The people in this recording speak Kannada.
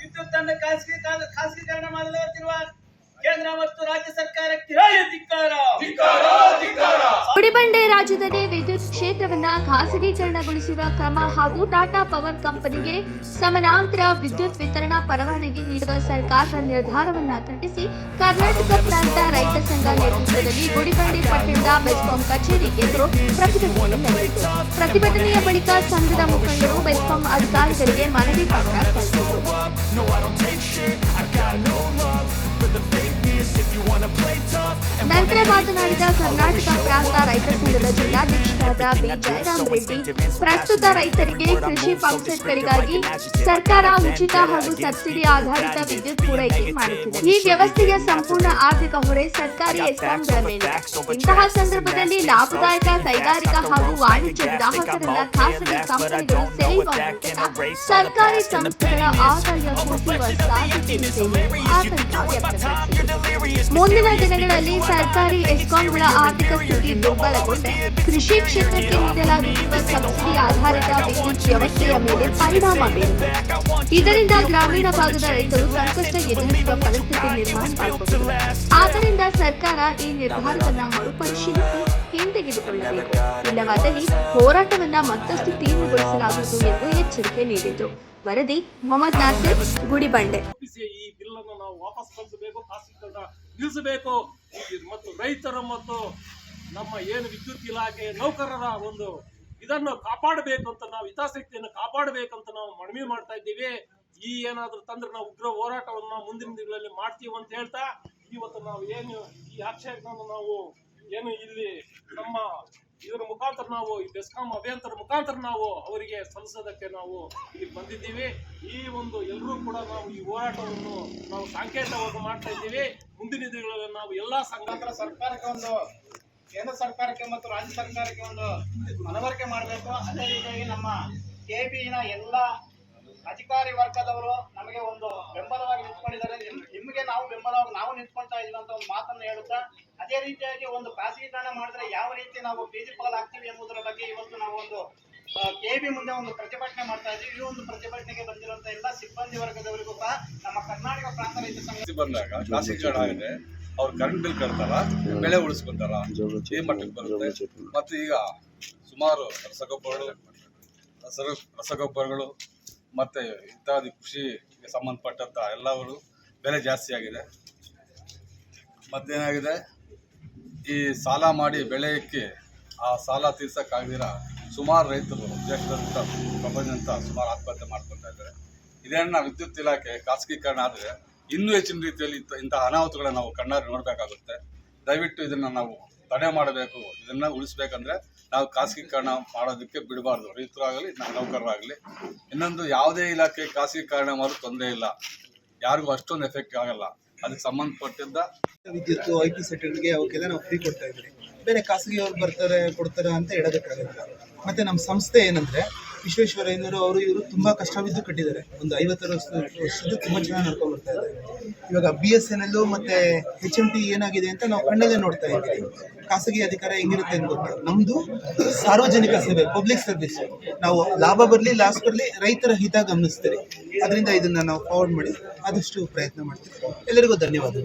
ವಿದ್ಯುತ್ ಅನ್ನು ಖಾಸಗೀಕರಣ ಮಾಡಲಾಗುತ್ತಿರುವ ಕೇಂದ್ರ ಮತ್ತು ರಾಜ್ಯ ಸರ್ಕಾರಕ್ಕೆ ಹೇಳಿ ಧಿಕ್ಕಾರ. ಗುಡಿಬಂಡೆ ರಾಜ್ಯದಲ್ಲಿ ವಿದ್ಯುತ್ ಕ್ಷೇತ್ರವನ್ನ ಖಾಸಗೀಕರಣಗೊಳಿಸಿರುವ ಕ್ರಮ ಹಾಗೂ ಟಾಟಾ ಪವರ್ ಕಂಪನಿಗೆ ಸಮಾನಾಂತರ ವಿದ್ಯುತ್ ವಿತರಣಾ ಪರವಾನಗಿ ನೀಡುವ ಸರ್ಕಾರದ ನಿರ್ಧಾರವನ್ನ ಖಂಡಿಸಿ ಕರ್ನಾಟಕ ಪ್ರಾಂತ ರೈತ ಸಂಘ ನೇತೃತ್ವದಲ್ಲಿ ಗುಡಿಬಂಡೆ ಪಟ್ಟಣದ ಬೆಸ್ಕಾಂ ಕಚೇರಿ ಎದುರು ಪ್ರತಿಭಟನೆ ನಡೆಯಿತು. ಪ್ರತಿಭಟನೆಯ ಬಳಿಕ ಸಂಘದ ಮುಖಂಡರು ಬೆಸ್ಕಾಂ ಅಧಿಕಾರಿಗಳಿಗೆ ಮನವಿ ಪತ್ರ ಸಲ್ಲಿಸಿದರು. ನಂತರ ಮಾತನಾಡಿದ ಕರ್ನಾಟಕ ಪ್ರಾಂತ ರೈತ ಸಂಘದ ಜಿಲ್ಲಾಧ್ಯಕ್ಷರಾದ ಬಿ ಜಯರಾಮ್ ರೆಡ್ಡಿ, ಪ್ರಸ್ತುತ ರೈತರಿಗೆ ಕೃಷಿ ಪಂಪ್ಸೆಟ್ಗಳಿಗಾಗಿ ಸರ್ಕಾರ ಉಚಿತ ಹಾಗೂ ಸಬ್ಸಿಡಿ ಆಧಾರಿತ ವಿದ್ಯುತ್ ಪೂರೈಕೆ ಮಾಡುತ್ತಿದೆ. ಈ ವ್ಯವಸ್ಥೆಯ ಸಂಪೂರ್ಣ ಆರ್ಥಿಕ ಹೊರೆ ಸರ್ಕಾರಿ ಎಸ್ಕಾಂಗಳ ಮೇಲೆ. ಇಂತಹ ಸಂದರ್ಭದಲ್ಲಿ ಲಾಭದಾಯಕ ಕೈಗಾರಿಕಾ ಹಾಗೂ ವಾಣಿಜ್ಯ ಗ್ರಾಹಕರನ್ನ ಖಾಸಗಿ ಕಂಪನಿಗಳು ಸೆಳೆಯುವ ಮೂಲಕ ಸರ್ಕಾರಿ ಸಂಸ್ಥೆಗಳ ಆದಾಯ ಕುಸಿಯುವ ಸಾಧ್ಯತೆ ಇದೆ ಎಂದು ಆತಂಕ ವ್ಯಕ್ತಪಡಿಸಿದರು. ಮುಂದಿನ ದಿನಗಳಲ್ಲಿ ಸರ್ಕಾರಿ ಎಸ್ಕಾಂಗಳ ಆರ್ಥಿಕ ಸ್ಥಿತಿ ದುರ್ಬಲಗೊಂಡು ಕೃಷಿ ಕ್ಷೇತ್ರಕ್ಕೆ ನೀಡಲಾಗುತ್ತಿರುವ ಸಬ್ಸಿಡಿ ಆಧಾರಿತ ವಿದ್ಯುತ್ ವ್ಯವಸ್ಥೆಯ ಮೇಲೆ ಪರಿಣಾಮ ಬೀರಿದೆ. ಇದರಿಂದ ಗ್ರಾಮೀಣ ಭಾಗದ ರೈತರು ಸಂಕಷ್ಟ ಎದುರಿಸುವ ಪರಿಸ್ಥಿತಿ ನಿರ್ಮಾಣವಾಗಬಹುದು. ಆದ್ದರಿಂದ ಸರ್ಕಾರ ಈ ನಿರ್ಧಾರವನ್ನು ಮರುಪರಿಶೀಲಿಸಿ ಹಿಂತೆಗೆದುಕೊಳ್ಳಬೇಕು. ಇಲ್ಲವಾದಲ್ಲಿ ಹೋರಾಟವನ್ನ ಮತ್ತಷ್ಟು ತೀವ್ರಗೊಳಿಸಲಾಗುವುದು ಎಂದು ಎಚ್ಚರಿಕೆ ನೀಡಿದರು. ವರದಿ ಮೊಹಮ್ಮದ್ ನಾಸಿರ್, ಗುಡಿಬಂಡೆ. ಈ ಬಿಲ್ ಅನ್ನು ನಾವು ವಾಪಸ್ ಕಳಿಸಬೇಕು, ಖಾಸಗೀಕರಣ ನಿಲ್ಲಿಸಬೇಕು ಮತ್ತು ರೈತರ ಮತ್ತು ನಮ್ಮ ಏನು ವಿದ್ಯುತ್ ಇಲಾಖೆ ನೌಕರರ ಒಂದು ಇದನ್ನು ಕಾಪಾಡಬೇಕು ಅಂತ ನಾವು ಹಿತಾಸಕ್ತಿಯನ್ನು ಕಾಪಾಡಬೇಕಂತ ನಾವು ಮನವಿ ಮಾಡ್ತಾ ಇದ್ದೀವಿ. ಈ ಏನಾದರೂ ತಂದ್ರೆ ನಾವು ಉಗ್ರ ಹೋರಾಟವನ್ನು ಮುಂದಿನ ದಿನಗಳಲ್ಲಿ ಮಾಡ್ತೀವಿ ಅಂತ ಹೇಳ್ತಾ ಇವತ್ತು ನಾವು ಏನು ಈ ಆಕ್ಷೇಪವನ್ನು ನಾವು ಏನು ಇಲ್ಲಿ ನಮ್ಮ ಇದರ ಮುಖಾಂತರ ನಾವು ಈ ಬೆಸ್ಕಾಂ ಅಭಿಯಂತರ ಮುಖಾಂತರ ನಾವು ಅವರಿಗೆ ಸಲ್ಲಿಸೋದಕ್ಕೆ ನಾವು ಇಲ್ಲಿ ಬಂದಿದ್ದೀವಿ. ಈ ಒಂದು ಎಲ್ಲರೂ ಕೂಡ ನಾವು ಈ ಹೋರಾಟವನ್ನು ನಾವು ಸಾಂಕೇತಿಕವಾಗಿ ಮಾಡ್ತಾ ಇದ್ದೀವಿ. ಮುಂದಿನ ದಿನಗಳಲ್ಲಿ ನಾವು ಎಲ್ಲಾ ಸಂಘಟನೆ ಸರ್ಕಾರಕ್ಕೆ ಒಂದು ಕೇಂದ್ರ ಸರ್ಕಾರಕ್ಕೆ ಮತ್ತು ರಾಜ್ಯ ಸರ್ಕಾರಕ್ಕೆ ಒಂದು ಮನವರಿಕೆ ಮಾಡಬೇಕು. ಅದೇ ರೀತಿಯಾಗಿ ನಮ್ಮ ಕೆಬಿನ ಎಲ್ಲ ಅಧಿಕಾರಿ ವರ್ಗದವರು ನಮಗೆ ಒಂದು ಬೆಂಬಲವಾಗಿ ನಿಂತ್ಕೊಂಡಿದ್ದಾರೆ. ನಿಮಗೆ ನಾವು ಬೆಂಬಲವಾಗಿ ನಾವು ನಿಂತ್ಕೊಳ್ತಾ ಇದ್ದೀವಿ ಅಂತ ಒಂದು ಮಾತನ್ನು ಹೇಳುತ್ತಾ, ಅದೇ ರೀತಿಯಾಗಿ ಒಂದು ಖಾಸಗೀಕರಣ ಮಾಡಿದ್ರೆ ಯಾವ ರೀತಿ ನಾವು ಬೀದಿ ಪಾಲಾಗ್ತೀವಿ ಎಂಬುದರ ಬಗ್ಗೆ ಇವತ್ತು ನಾವು ಒಂದು ಕೆಬಿ ಮುಂದೆ ಒಂದು ಪ್ರತಿಭಟನೆ ಮಾಡ್ತಾ ಇದ್ದೀವಿ. ಈ ಒಂದು ಪ್ರತಿಭಟನೆಗೆ ಬಂದಿರುವಂತಹ ಎಲ್ಲ ಸಿಬ್ಬಂದಿ ವರ್ಗದವರಿಗೂ ಸಹ ನಮ್ಮ ಕರ್ನಾಟಕ ಪ್ರಾಂತ ರೈತ ಸಂಘ ಬಂದಾಗ ಖಾಸಗೀಕರಣ ಆಗಿದೆ, ಅವ್ರು ಕರೆಂಟ್ ಬಿಲ್ ಕಟ್ತಾರ, ಬೆಳೆ ಉಳಿಸ್ಕೊಂತಾರ, ಈ ಮಟ್ಟಕ್ಕೆ ಬರುತ್ತೆ. ಮತ್ತು ಈಗ ಸುಮಾರು ರಸಗೊಬ್ಬರಗಳು ಮತ್ತೆ ಇತ್ಯಾದಿ ಕೃಷಿಗೆ ಸಂಬಂಧಪಟ್ಟಂತ ಎಲ್ಲವರು ಬೆಲೆ ಜಾಸ್ತಿ ಆಗಿದೆ. ಮತ್ತೇನಾಗಿದೆ, ಈ ಸಾಲ ಮಾಡಿ ಬೆಳೆಯಕ್ಕೆ ಆ ಸಾಲ ತೀರ್ಸಕ್ಕಾಗದಿರ ಸುಮಾರು ರೈತರು ದೇಶದಂತ ಪ್ರಪಂಚದಂತ ಸುಮಾರು ಆತ್ಮಹತ್ಯೆ ಮಾಡ್ಕೊತಾ ಇದ್ದಾರೆ. ಇದನ್ನ ವಿದ್ಯುತ್ ಇಲಾಖೆ ಖಾಸಗೀಕರಣ ಆದರೆ ಇನ್ನೂ ಹೆಚ್ಚಿನ ರೀತಿಯಲ್ಲಿ ಇಂತಹ ಅನಾಹುತಗಳನ್ನ ನಾವು ಕಣ್ಣಾರೆ ನೋಡಬೇಕಾಗುತ್ತೆ. ದಯವಿಟ್ಟು ಇದನ್ನು ನಾವು ತಡೆ ಮಾಡಬೇಕು. ಇದನ್ನು ಉಳಿಸ್ಬೇಕಂದ್ರೆ ನಾವು ಖಾಸಗೀಕರಣ ಮಾಡೋದಕ್ಕೆ ಬಿಡಬಾರ್ದು, ರೈತರಾಗಲಿ ನೌಕರರಾಗಲಿ. ಇನ್ನೊಂದು, ಯಾವುದೇ ಇಲಾಖೆ ಖಾಸಗೀಕರಣ ಮಾಡೋದು ತೊಂದರೆ ಇಲ್ಲ, ಯಾರಿಗೂ ಅಷ್ಟೊಂದು ಎಫೆಕ್ಟ್ ಆಗಲ್ಲ. ಅದಕ್ಕೆ ಸಂಬಂಧಪಟ್ಟಿದ್ದ ವಿದ್ಯುತ್ IP ಸೆಟ್ಗಳಿಗೆ ಅವಕ್ಕೆಲ್ಲ ನಾವು ಫ್ರೀ ಕೊಡ್ತಾ ಇದ್ದೀವಿ. ಬೇರೆ ಖಾಸಗಿಯವ್ರು ಕೊಡ್ತಾರೆ ಅಂತ ಹೇಳೋದಕ್ಕಾಗಲ್ಲ. ಮತ್ತೆ ನಮ್ಮ ಸಂಸ್ಥೆ ಏನಂದ್ರೆ ವಿಶ್ವೇಶ್ವರಯ್ಯನವರು ಇವರು ತುಂಬಾ ಕಷ್ಟ ಬಿದ್ದು ಕಟ್ಟಿದ್ದಾರೆ. ಒಂದು 50 ವರ್ಷದ ತುಂಬಾ ಚೆನ್ನಾಗಿ ನಡ್ಕೊಂಡು ಬರ್ತಾ ಇದ್ದಾರೆ. ಇವಾಗ BSNL ಮತ್ತೆ HMT ಏನಾಗಿದೆ ಅಂತ ನಾವು ಕಣ್ಣಲ್ಲೇ ನೋಡ್ತಾ ಇದ್ದೀವಿ. ಖಾಸಗಿ ಅಧಿಕಾರ ಹೆಂಗಿರುತ್ತೆ ಅಂತ ಗೊತ್ತು. ನಮ್ದು ಸಾರ್ವಜನಿಕ ಸೇವೆ, ಪಬ್ಲಿಕ್ ಸರ್ವಿಸ್. ನಾವು ಲಾಭ ಬರಲಿ ಲಾಸ್ ಬರಲಿ ರೈತರ ಹಿತ ಗಮನಿಸ್ತೀರಿ. ಅದರಿಂದ ಇದನ್ನ ನಾವು ಫಾರ್ವರ್ಡ್ ಮಾಡಿ ಆದಷ್ಟು ಪ್ರಯತ್ನ ಮಾಡ್ತೀವಿ. ಎಲ್ಲರಿಗೂ ಧನ್ಯವಾದಗಳು.